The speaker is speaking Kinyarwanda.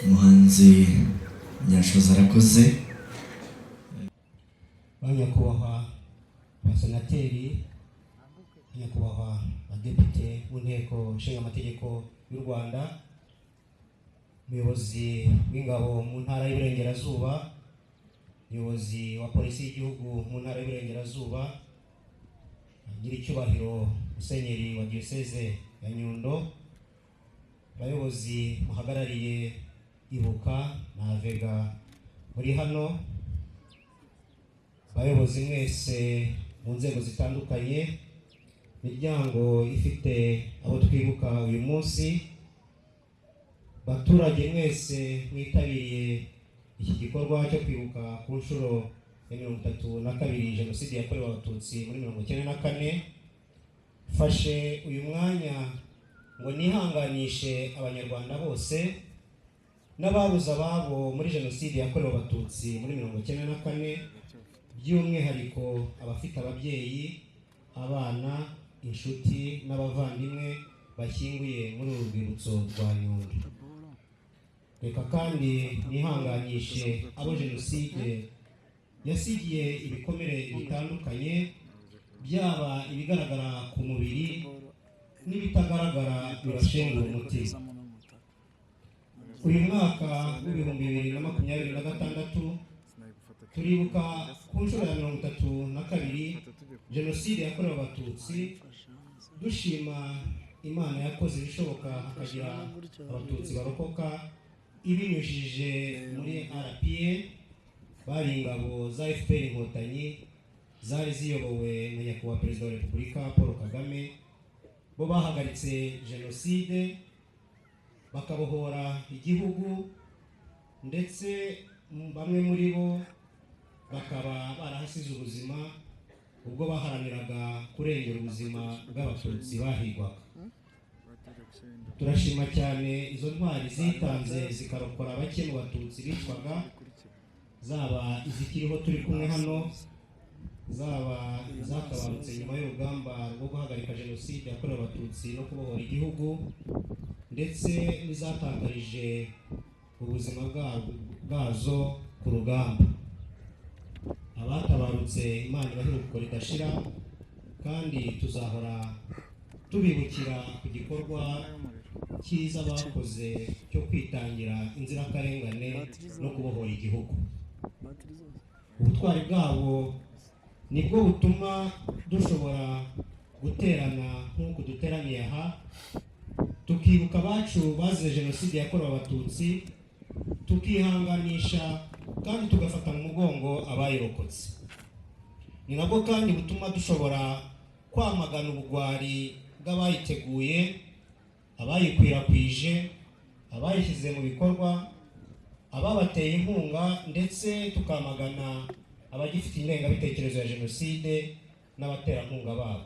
umuhanzi Nyashoza arakoze. Banyakubahwa abasenateri, banyakubahwa abadepite b'inteko nshinga amategeko y'u Rwanda, umuyobozi w'ingabo mu ntara y'Iburengerazuba, umuyobozi wa polisi y'igihugu mu ntara y'Iburengerazuba, nyiricyubahiro musenyeri wa diyoseze ya Nyundo, abayobozi muhagarariye Ibuka na Vega muri hano, abayobozi mwese mu nzego zitandukanye, imiryango ifite abo twibuka uyu munsi, baturage mwese mwitabiriye iki gikorwa cyo kwibuka ku nshuro ya 32 Jenoside yakorewe Abatutsi muri 1994. Fashe uyu mwanya ngo nihanganishe abanyarwanda bose n'ababuze ababo muri Jenoside yakorewe Abatutsi muri 1994, by'umwihariko abafite ababyeyi, abana, inshuti n'abavandimwe bashyinguye muri uru rwibutso rwa Nyundo. Reka kandi nihanganishe abo Jenoside yasigiye ibikomere bitandukanye, byaba ibigaragara ku mubiri n'ibitagaragara birashengura umutima. Uyu mwaka w'ibihumbi 2026 turibuka ku nshuro ya 32 Jenoside yakorewe Abatutsi, dushima Imana yakoze ibishoboka hakagira Abatutsi barokoka ibinyujije muri RPA, bari ingabo za FPR Inkotanyi zari ziyobowe na nyakubahwa Perezida wa Repubulika Paul Kagame. Bo bahagaritse Jenoside bakabohora igihugu, ndetse bamwe muri bo bakaba barahasize ubuzima ubwo baharaniraga kurengera ubuzima bw'Abatutsi bahigwaga. Turashima cyane izo ntwari zitanze zikarokora bake mu Batutsi bicwaga, zaba izikiriho turi kumwe hano, zaba zatabarutse nyuma y'urugamba rwo guhagarika Jenoside yakorewe Abatutsi no kubohora igihugu, ndetse n'izatakarije ubuzima bwazo ku rugamba. Abatabarutse Imana ibahiruko ridashira, kandi tuzahora tubibukira ku gikorwa cyiza bakoze cyo kwitangira inzirakarengane no kubohora igihugu. Ubutwari bwabo nibwo butuma dushobora guterana nk'uko duteraniye aha, tukibuka abacu bazize Jenoside yakorewe Abatutsi, tukihanganisha kandi tugafata mu mugongo abayirokotse. Ni nabwo kandi butuma dushobora kwamagana ubugwari bw'abayiteguye, abayikwirakwije, abayishyize mu bikorwa, ababateye inkunga, ndetse tukamagana abagifite ingengabitekerezo ya Jenoside n'abaterankunga babo.